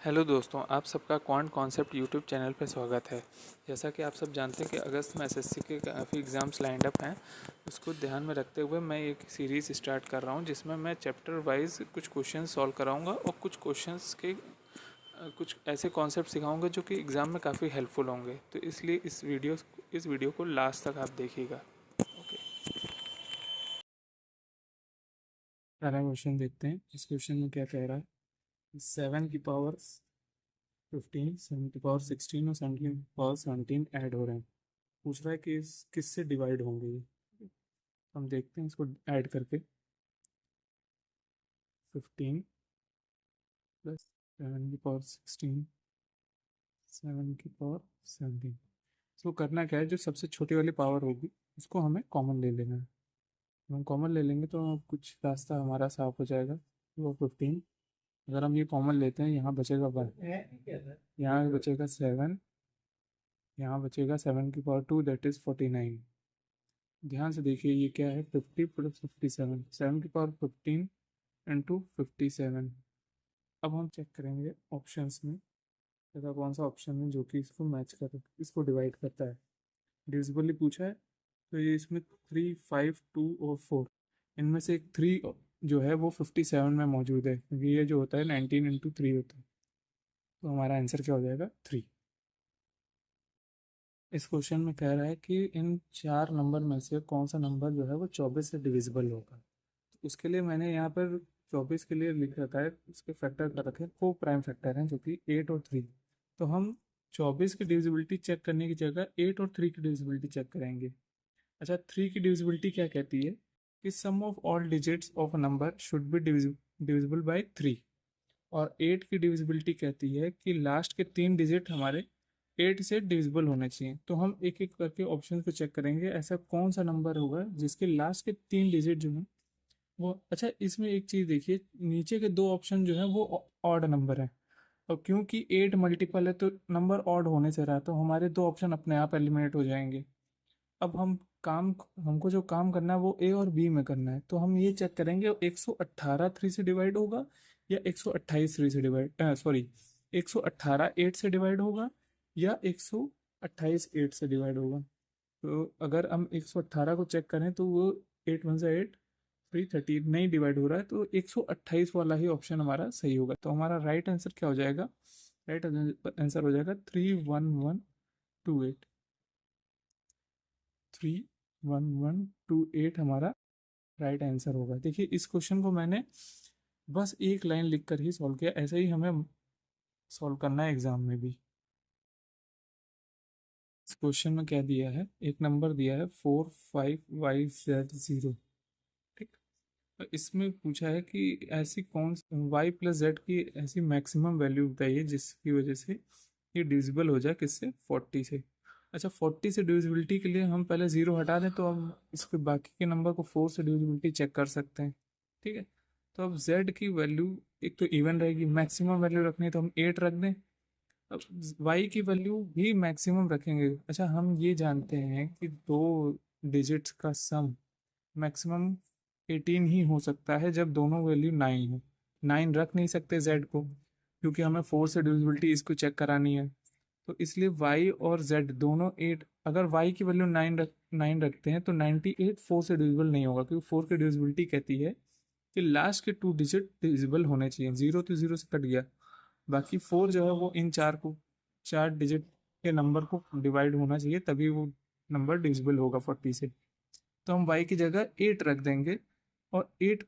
Hello दोस्तों, आप सबका क्वांट कॉन्सेप्ट यूट्यूब चैनल पर स्वागत है। जैसा कि आप सब जानते हैं कि अगस्त में एसएससी के काफ़ी एग्ज़ाम्स लाइंड अप हैं। उसको ध्यान में रखते हुए मैं एक सीरीज़ स्टार्ट कर रहा हूं जिसमें मैं चैप्टर वाइज कुछ क्वेश्चन सॉल्व कराऊंगा और कुछ क्वेश्चंस के कुछ ऐसे कॉन्सेप्ट सिखाऊंगा जो कि एग्ज़ाम में काफ़ी हेल्पफुल होंगे। तो इसलिए इस वीडियो को लास्ट तक आप देखिएगा। ओके, पहला क्वेश्चन देखते हैं। इस क्वेश्चन में क्या कह रहा है। 7 की पावर 15, 7 की पावर 16 और 7 की पावर 17 ऐड हो रहे हैं। पूछ रहा है कि किससे डिवाइड होंगे ये। हम देखते हैं इसको ऐड करके। 15 + 7 की पावर 16, 7 की पावर 17। इसको करना क्या है, जो सबसे छोटी वाली पावर होगी उसको हमें कॉमन ले लेना है। हम कॉमन ले लेंगे तो कुछ रास्ता हमारा साफ हो जाएगा। वो 15, अगर हम ये कॉमन लेते हैं यहाँ बचेगा 1, यहाँ बचेगा 7, यहाँ बचेगा 7 की पावर 2 दैट इज़ 49। ध्यान से देखिए ये क्या है, 50 + 57, 7 की पावर 15 × 57। अब हम चेक करेंगे ऑप्शंस में तथा कौन सा ऑप्शन है जो कि इसको मैच कर इसको डिवाइड करता है। डिविजिबली पूछा है तो ये इसमें 3, 5, 2 और 4, इनमें से एक 3 जो है वो 57 में मौजूद है, क्योंकि ये जो होता है 19 × 3 होता है। तो हमारा आंसर क्या हो जाएगा, 3। इस क्वेश्चन में कह रहा है कि इन 4 नंबर में से कौन सा नंबर जो है वो 24 से डिविजिबल होगा। तो उसके लिए मैंने यहाँ पर 24 के लिए लिख रखा है, उसके फैक्टर कर रखे हैं। 4 प्राइम फैक्टर हैं जो कि 8 और 3। तो हम 24 की डिविजिबिलिटी चेक करने की जगह 8 और 3 की डिविजिबिलिटी चेक करेंगे। अच्छा, 3 की डिविजिबिलिटी क्या कहती है कि sum of all digits of a number should be divisible by 3। और 8 की डिविजिबिलिटी कहती है कि लास्ट के 3 डिजिट हमारे 8 से डिविजिबल होने चाहिए। तो हम एक एक करके ऑप्शन को चेक करेंगे, ऐसा कौन सा नंबर होगा जिसके लास्ट के 3 डिजिट जो हैं वो। अच्छा, इसमें एक चीज़ देखिए, नीचे के 2 ऑप्शन जो है वो ऑड नंबर है। और क्योंकि 8 मल्टीपल है तो नंबर ऑड होने से रहा है, तो हमारे 2 ऑप्शन अपने आप एलिमिनेट हो जाएंगे। अब काम हमको जो काम करना है वो ए और बी में करना है। तो हम ये चेक करेंगे 118 3 से डिवाइड होगा या 128 3 से डिवाइड, सॉरी, 118 8 से डिवाइड होगा या 128 8 से डिवाइड होगा। तो अगर हम 118 को चेक करें तो वो 8 1 से 8, 3 13 नहीं डिवाइड हो रहा है, तो 128 वाला ही ऑप्शन हमारा सही होगा। तो हमारा राइट आंसर क्या हो जाएगा, राइट आंसर हो जाएगा 31128। 31128 हमारा राइट आंसर होगा। देखिए इस क्वेश्चन को मैंने बस एक लाइन लिखकर ही सॉल्व किया, ऐसे ही हमें सॉल्व करना है एग्जाम में भी। इस क्वेश्चन में क्या दिया है, एक नंबर दिया है 45YZ0। ठीक, तो इसमें पूछा है कि ऐसी कौन Y + Z की ऐसी मैक्सिमम वैल्यू बताइए जिसकी वजह से ये डिविजिबल हो जाए किससे, 40 से। अच्छा, 40 से डिविजिबिलिटी के लिए हम पहले 0 हटा दें तो हम इसके बाकी के नंबर को 4 से डिविजिबिलिटी चेक कर सकते हैं। ठीक है, तो अब Z की वैल्यू एक तो इवन रहेगी, मैक्सिमम वैल्यू रखनी है तो हम 8 रख दें। अब Y की वैल्यू भी मैक्सिमम रखेंगे। अच्छा, हम ये जानते हैं कि 2 डिजिट्स का सम मैक्सिमम 18 ही हो सकता है जब दोनों वैल्यू 9 हो। 9 रख नहीं सकते Z को, क्योंकि हमें 4 से डिविजिबिलिटी इसको चेक करानी है। तो इसलिए Y और Z दोनों 8, अगर Y की वैल्यू 9 रखते हैं तो 98 4 से डिविजिबल नहीं होगा, क्योंकि 4 की डिविजिबिलिटी कहती है कि लास्ट के 2 डिजिट डिविजिबल होने चाहिए। 0 तो 0 से कट गया, बाकी 4 जो है वो इन 4 डिजिट के नंबर को डिवाइड होना चाहिए, तभी वो नंबर डिविजिबल होगा 40 से। तो हम y की जगह 8 रख देंगे और 8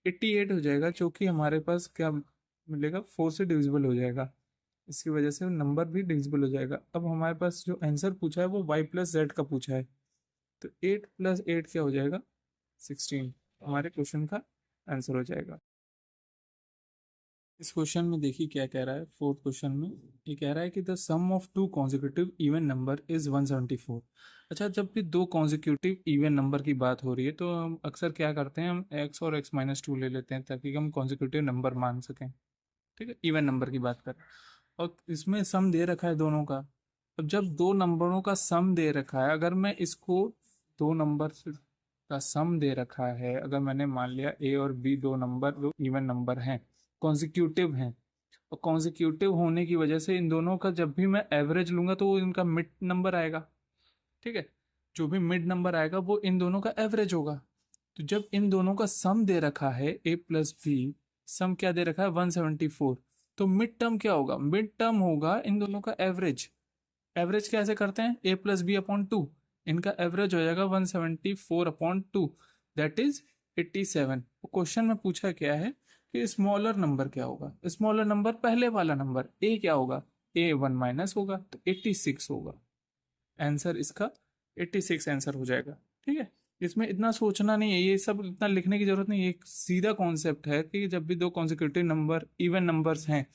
88 हो जाएगा, जो कि हमारे पास क्या मिलेगा, 4 से डिविजिबल हो जाएगा। इसकी वजह से नंबर भी डिविजिबल हो जाएगा। अब हमारे पास जो आंसर पूछा है वो Y + Z का पूछा है, तो 8 + 8 क्या हो जाएगा, 16 हमारे क्वेश्चन का आंसर हो जाएगा। इस क्वेश्चन में देखिए क्या कह रहा है। फोर्थ क्वेश्चन में ये कह रहा है कि the sum of 2 consecutive even number is 174। अच्छा, जब भी 2 कॉन्जिक्यूटिव इवन नंबर की बात हो रही है तो हम अक्सर क्या करते हैं, हम x और x-2 ले लेते हैं ताकि हम कॉन्जिक्यूटिव नंबर मान सकें। ठीक है, इवन नंबर की बात कर, और इसमें सम दे रखा है दोनों का। अब जब 2 नंबरों का सम दे रखा है, अगर मैं इसको 2 नंबर का सम दे रखा है, अगर मैंने मान लिया a और b 2 नंबर 2 इवन नंबर हैं, कॉन्जिक्यूटिव हैं, और कॉन्जिक्यूटिव होने की वजह से इन दोनों का जब भी मैं एवरेज लूंगा तो वो इनका मिड नंबर आएगा। ठीक है, जो भी मिड नंबर आएगा वो इन दोनों का एवरेज होगा। तो जब इन दोनों का सम दे रखा है ए प्लस बी, सम क्या दे रखा है 174, तो मिड टर्म क्या होगा, मिड टर्म होगा इन दोनों का एवरेज। एवरेज कैसे करते हैं, ए प्लस बी अपॉन टू, इनका एवरेज हो जाएगा 174 upon two, that is 87। Question में पूछा क्या है कि स्मॉलर नंबर क्या होगा, स्मॉलर नंबर पहले वाला नंबर ए क्या होगा, ए वन माइनस होगा तो 86 होगा। आंसर इसका 86 आंसर हो जाएगा। ठीक है, इसमें इतना सोचना नहीं है, ये सब इतना लिखने की जरूरत नहीं है, एक सीधा कॉन्सेप्ट है कि जब भी दो कॉन्जिक्यूटिव नंबर इवन नंबर्स हैं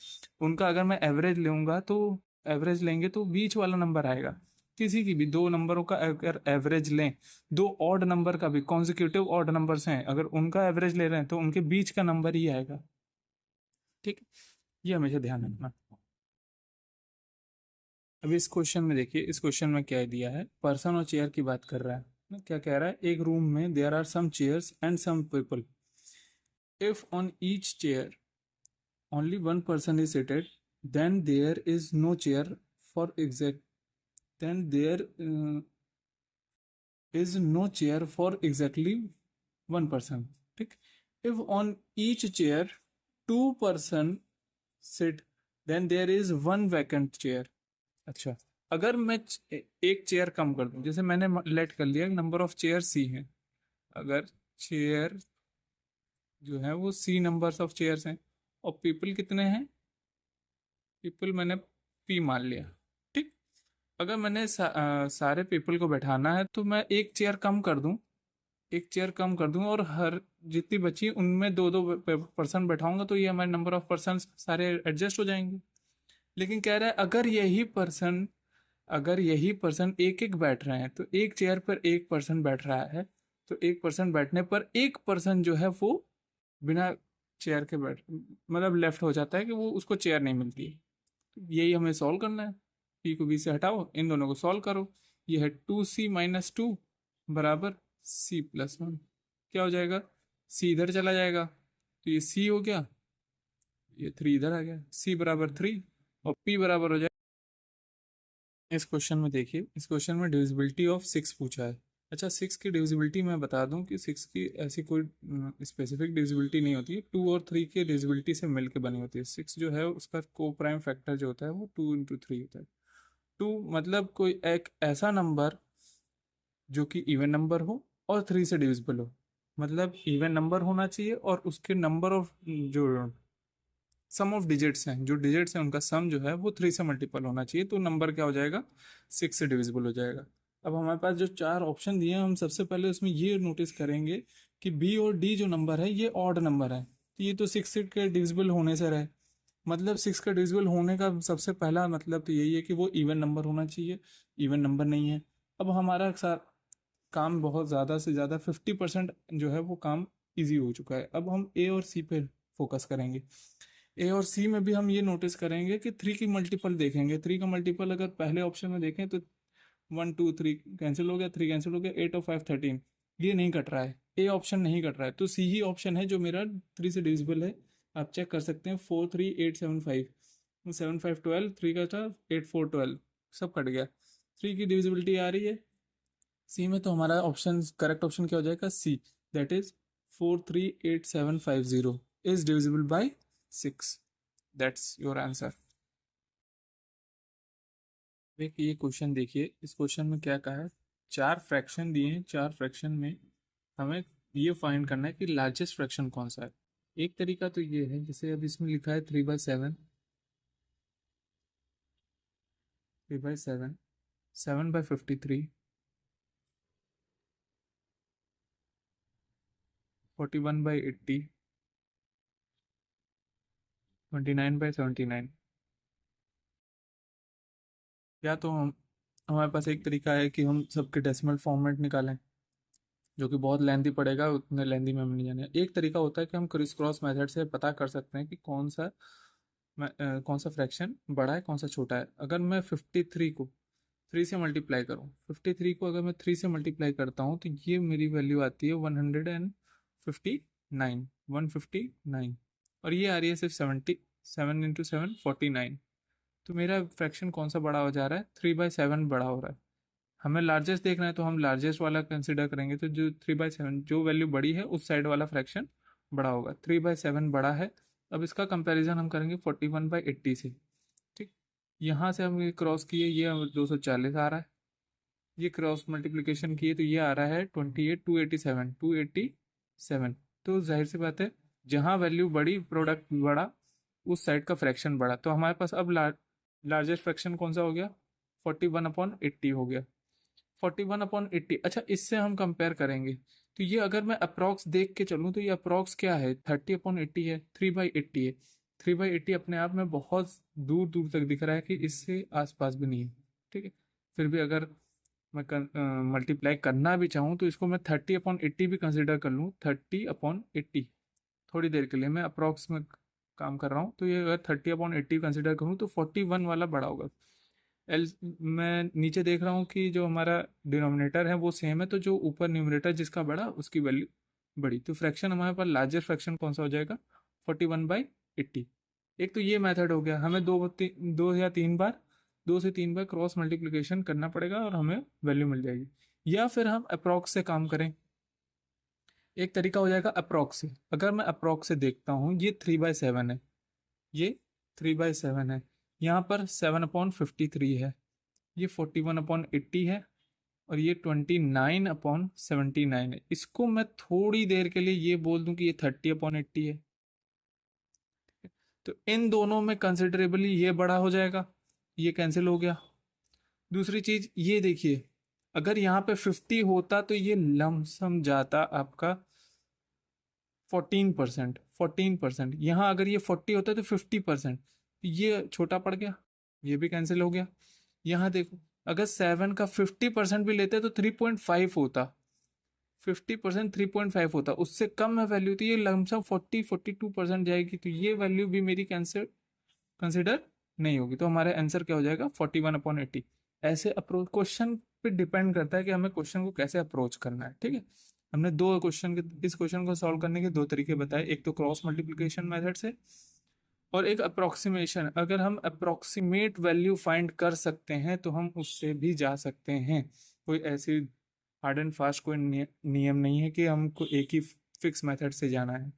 उनका अगर मैं एवरेज लूंगा तो एवरेज लेंगे तो बीच वाला नंबर आएगा। किसी की भी दो नंबरों का अगर एवरेज लें, दो ऑड नंबर का भी कॉन्जिक्यूटिव ऑड नंबर्स हैं अगर उनका एवरेज ले रहे हैं तो उनके बीच का नंबर ही आएगा। ठीक, ये हमेशा ध्यान रखना। अभी इस क्वेश्चन में देखिए, इस क्वेश्चन में क्या दिया है, पर्सन और चेयर की बात कर रहा है ना, क्या कह रहा है, एक रूम में there are some chairs and some people, if on each chair only one person is seated, then there is no chair for exact then there is no chair for exactly one person. ठीक, if on each chair two person sit, then there is one vacant chair. अच्छा, अगर मैं एक chair कम कर दूं, जैसे मैंने late कर लिया नंबर ऑफ चेयर सी है, अगर चेयर जो है वो सी नंबर्स ऑफ चेयर्स हैं और पीपल कितने हैं, पीपल मैंने पी मान लिया। ठीक, अगर मैंने सारे पीपल को बैठाना है तो मैं एक चेयर कम कर दूं, एक चेयर कम कर दूं और हर जितनी बची उनमें दो दो पर्सन बैठाऊंगा तो ये हमारे नंबर ऑफ पर्सन सारे एडजस्ट हो जाएंगे। लेकिन कह रहा है अगर यही पर्सन एक एक बैठ रहे हैं तो एक चेयर पर एक पर्सन बैठ रहा है, तो एक पर्सन बैठने पर एक पर्सन जो है वो बिना चेयर के बैठ मतलब लेफ्ट हो जाता है कि वो उसको चेयर नहीं मिलती है। यही हमें सॉल्व करना है, पी को बी से हटाओ, इन दोनों को सॉल्व करो। ये है 2c-2 बराबर c+1, क्या हो जाएगा, c इधर चला जाएगा तो ये c हो गया, ये 3 इधर आ गया, c बराबर 3 और p बराबर हो जाएगा। इस क्वेश्चन में देखिए, इस क्वेश्चन में डिविजिबिलिटी ऑफ 6 पूछा है। अच्छा, 6 की डिविजिबिलिटी मैं बता दूं कि 6 की ऐसी कोई स्पेसिफिक डिविजिबिलिटी नहीं होती है, 2 और 3 की डिविजिबिलिटी से मिलकर बनी होती है। 6 जो है उसका को प्राइम फैक्टर जो होता है वो 2 × 3 होता है। 2 मतलब कोई एक ऐसा नंबर जो कि इवन नंबर हो और 3 से डिविजिबल हो, मतलब इवन नंबर होना चाहिए और उसके नंबर ऑफ जो सम ऑफ डिजिट्स हैं, जो डिजिट्स हैं उनका सम जो है वो 3 से मल्टीपल होना चाहिए, तो नंबर क्या हो जाएगा, 6 से डिविजिबल हो जाएगा। अब हमारे पास जो 4 ऑप्शन दिए हैं, हम सबसे पहले उसमें ये नोटिस करेंगे कि बी और डी जो नंबर है ये ऑड नंबर है, तो ये तो 6 के डिविजिबल होने से रहे, मतलब 6 का डिविजिबल होने का सबसे पहला मतलब तो यही है कि वो इवन नंबर होना चाहिए, इवन नंबर नहीं है। अब हमारा काम बहुत ज़्यादा से ज़्यादा 50% जो है वो काम ईजी हो चुका है। अब हम ए और सी पे फोकस करेंगे। ए और सी में भी हम ये नोटिस करेंगे कि 3 की मल्टीपल देखेंगे। 3 का मल्टीपल अगर पहले ऑप्शन में देखें तो 1 2 3 कैंसिल हो गया, 3 कैंसिल हो गया, 8 और 5 13, ये नहीं कट रहा है, ए ऑप्शन नहीं कट रहा है, तो सी ही ऑप्शन है जो मेरा 3 से डिविजिबल है। आप चेक कर सकते हैं, 4 3 8 7 5, 7 5 12, 3 का था 8 4 12, सब कट गया, 3 की डिविजिबिलिटी आ रही है सी में, तो हमारा ऑप्शन करेक्ट ऑप्शन क्या हो जाएगा, C, that is 4 3 8 7 5 0 is divisible by 6, that's your answer. देखिए ये क्वेश्चन देखिए, इस क्वेश्चन में क्या कहा है, 4 फ्रैक्शन दिए हैं, 4 फ्रैक्शन में हमें ये फाइंड करना है कि लार्जेस्ट फ्रैक्शन कौन सा है। एक तरीका तो ये है, जैसे अब इसमें लिखा है 3/7, 3/7, 7/53, 41/80, 29/79। या तो हमारे पास एक तरीका है कि हम सबके डेसिमल फॉर्मेट निकालें, जो कि बहुत लेंदी पड़ेगा, उतने लेंदी में हम नहीं जाने। एक तरीका होता है कि हम क्रिस क्रॉस मेथड से पता कर सकते हैं कि कौन सा फ्रैक्शन बड़ा है कौन सा छोटा है। अगर मैं 53 को 3 से मल्टीप्लाई करूँ, 53 को अगर मैं 3 से मल्टीप्लाई करता हूँ तो ये मेरी वैल्यू आती है 159, 159, और ये आ रही है सिर्फ 7 इंटू 7 49। तो मेरा फ्रैक्शन कौन सा बड़ा हो जा रहा है, 3/7 बड़ा हो रहा है। हमें लार्जेस्ट देखना है तो हम लार्जेस्ट वाला कंसिडर करेंगे, तो जो 3/7 जो वैल्यू बड़ी है उस साइड वाला फ्रैक्शन बड़ा होगा। 3/7 बड़ा है। अब इसका कंपैरिजन हम करेंगे 41/80 से। ठीक, यहाँ से हम ये क्रॉस किए, ये 240 आ रहा है। ये क्रॉस मल्टीप्लिकेशन किए तो ये आ रहा है 287 तो जाहिर सी बात है जहाँ वैल्यू बड़ी प्रोडक्ट बड़ा उस साइड का फ्रैक्शन बड़ा। तो हमारे पास अब लार्जेस्ट फ्रैक्शन कौन सा हो गया, 41/80 हो गया। 41/80। अच्छा, इससे हम कंपेयर करेंगे तो ये अगर मैं अप्रॉक्स देख के चलूँ तो ये अप्रॉक्स क्या है, 30/80 है, 3/80 है। 3/80 अपने आप में बहुत दूर दूर तक दिख रहा है कि इससे आसपास भी नहीं है। ठीक है, फिर भी अगर मैं मल्टीप्लाई करना भी चाहूँ तो इसको मैं 30/80 भी कंसिडर कर लूँ। 30/80 थोड़ी देर के लिए मैं अप्रॉक्स में काम कर रहा हूँ, तो ये अगर 30/80 कंसिडर करूँ तो 41 वाला बड़ा होगा। एल मैं नीचे देख रहा हूँ कि जो हमारा डिनोमिनेटर है वो सेम है, तो जो ऊपर न्यूमरेटर जिसका बड़ा उसकी वैल्यू बड़ी। तो फ्रैक्शन हमारे पास लार्जर फ्रैक्शन कौन सा हो जाएगा, 41/80। एक तो ये मेथड हो गया, हमें दो या तीन बार, 2 से 3 बार क्रॉस मल्टीप्लिकेशन करना पड़ेगा और हमें वैल्यू मिल जाएगी। या फिर हम अप्रॉक्स से काम करें। एक तरीका हो जाएगा अप्रॉक्स से। अगर मैं अप्रॉक्स से देखता हूँ, ये 3/7 है, ये 3/7 है, यहाँ पर 7/53 है, ये 41/80 है, और ये 29/79 है। इसको मैं थोड़ी देर के लिए ये बोल दूं कि ये 30/80 है। तो इन दोनों में कंसिडरेबली ये बड़ा हो जाएगा, ये कैंसिल हो गया। दूसरी चीज ये देखिए, अगर यहाँ पे 50 होता तो ये लमसम जाता आपका 14%। 14%, यहाँ अगर ये 40 होता तो 50%, ये छोटा पड़ गया, ये भी कैंसिल हो गया। यहाँ देखो, अगर 7 का 50% भी लेते तो 3.5 होता। 50% 3.5 होता, उससे कम है वैल्यू, तो ये लमसम 42% जाएगी, तो ये वैल्यू भी मेरी कैंसिल कंसिडर नहीं होगी। तो हमारा आंसर क्या हो जाएगा, 41/80। ऐसे अप्रोच क्वेश्चन पे डिपेंड करता है कि हमें क्वेश्चन को कैसे अप्रोच करना है। ठीक है, हमने दो क्वेश्चन के, इस क्वेश्चन को सॉल्व करने के दो तरीके बताए, एक तो क्रॉस मल्टीप्लिकेशन मेथड से और एक अप्रोक्सीमेशन। अगर हम अप्रोक्सीमेट वैल्यू फाइंड कर सकते हैं तो हम उससे भी जा सकते हैं। कोई ऐसी हार्ड एंड फास्ट कोई नियम नहीं है कि हमको एक ही फिक्स मेथड से जाना है।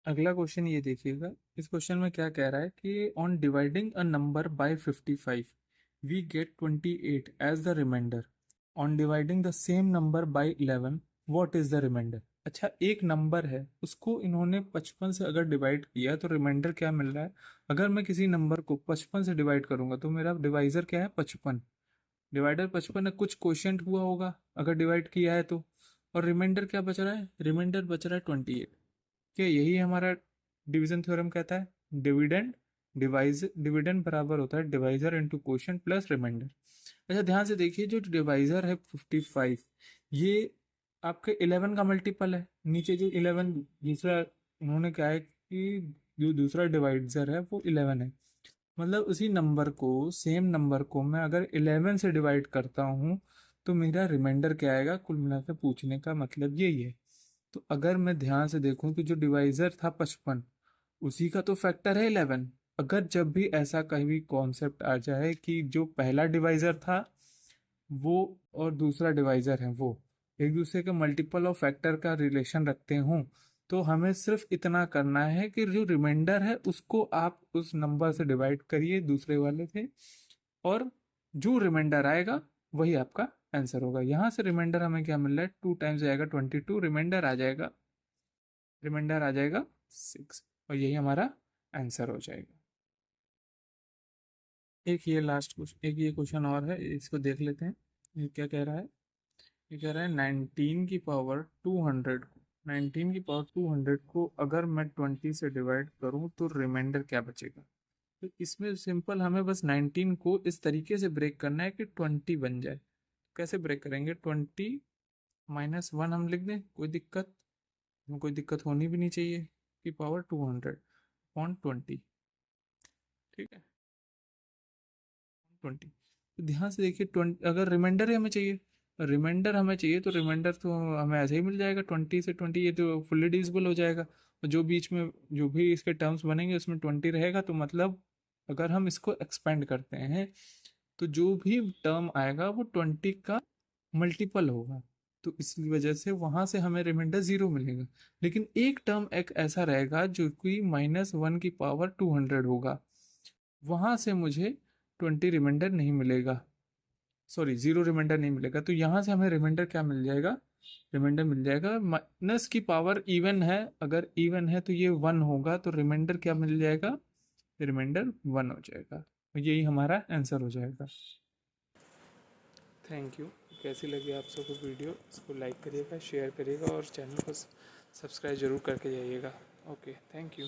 अगला क्वेश्चन ये देखिएगा, इस क्वेश्चन में क्या कह रहा है कि on dividing a number by 55 we get 28 as the remainder. On dividing the same number by 11 what is the remainder. अच्छा, एक नंबर है उसको इन्होंने 55 से अगर डिवाइड किया तो रिमाइंडर क्या मिल रहा है। अगर मैं किसी नंबर को 55 से डिवाइड करूंगा तो मेरा डिवाइजर क्या है, 55। डिवाइडर 55 है, कुछ क्वोशिएंट हुआ होगा अगर डिवाइड किया है तो। और रिमाइंडर क्या बच रहा है, रिमाइंडर बच रहा है 28। क्या यही हमारा डिवीजन थ्योरम कहता है, डिविडेंड डिवाइज डिविडेंड बराबर होता है divisor into quotient plus remainder. अच्छा, ध्यान से देखिए, जो डिवाइजर है 55, ये आपके 11 का मल्टीपल है। नीचे जो 11 दूसरा उन्होंने क्या है कि जो दूसरा डिवाइजर है वो 11 है। मतलब उसी नंबर को, सेम नंबर को मैं अगर 11 से डिवाइड करता हूँ तो मेरा रिमाइंडर क्या आएगा। कुल मिलाकर पूछने का मतलब यही है। तो अगर मैं ध्यान से देखूं कि जो डिवाइजर था 55, उसी का तो फैक्टर है 11। अगर जब भी ऐसा कहीं कॉन्सेप्ट आ जाए कि जो पहला डिवाइजर था वो और दूसरा डिवाइजर है वो एक दूसरे के मल्टीपल ऑफ फैक्टर का रिलेशन रखते हों, तो हमें सिर्फ इतना करना है कि जो रिमाइंडर है उसको आप उस नंबर से डिवाइड करिए दूसरे वाले से, और जो रिमाइंडर आएगा वही आपका आंसर होगा। यहाँ से रिमाइंडर हमें क्या मिल रहा है, 2 टाइम्स आएगा 22, रिमाइंडर आ जाएगा 6, और यही हमारा आंसर हो जाएगा। एक ये लास्ट क्वेश्चन, एक ये क्वेश्चन और है, इसको देख लेते हैं। ये क्या कह रहा है, ये कह रहा है 19 की पावर 200 को अगर मैं 20 से डिवाइड करूं तो रिमाइंडर क्या बचेगा। तो इसमें सिंपल हमें बस 19 को इस तरीके से ब्रेक करना है कि 20 बन जाए। कैसे ब्रेक करेंगे, 20 - 1 हम लिख दें, कोई दिक्कत, कोई दिक्कत होनी भी नहीं चाहिए, की पावर 200/20। ठीक है, 20। तो ध्यान से देखिए, 20 अगर रिमाइंडर ही हमें चाहिए, रिमाइंडर हमें चाहिए तो रिमाइंडर तो हमें ऐसे ही मिल जाएगा, 20 से 20 ये तो फुल्ली डिविजिबल हो जाएगा। जो बीच में जो भी इसके टर्म्स बनेंगे उसमें 20 रहेगा, तो मतलब अगर हम इसको एक्सपेंड करते हैं तो जो भी टर्म आएगा वो 20 का मल्टीपल होगा, तो इसकी वजह से वहां से हमें रिमाइंडर 0 मिलेगा। लेकिन एक टर्म एक ऐसा रहेगा जो कि -1 की पावर 200 होगा, वहां से मुझे 20 रिमाइंडर नहीं मिलेगा, सॉरी 0 रिमाइंडर नहीं मिलेगा। तो यहाँ से हमें रिमाइंडर क्या मिल जाएगा, रिमाइंडर मिल जाएगा माइनस की पावर इवन है, अगर इवन है तो ये 1 होगा, तो रिमाइंडर क्या मिल जाएगा, रिमाइंडर 1 हो जाएगा। यही हमारा आंसर हो जाएगा। Thank you. कैसी लगी आप सबको वीडियो, इसको लाइक करिएगा, शेयर करिएगा और चैनल को सब्सक्राइब जरूर करके जाइएगा। Okay, thank you.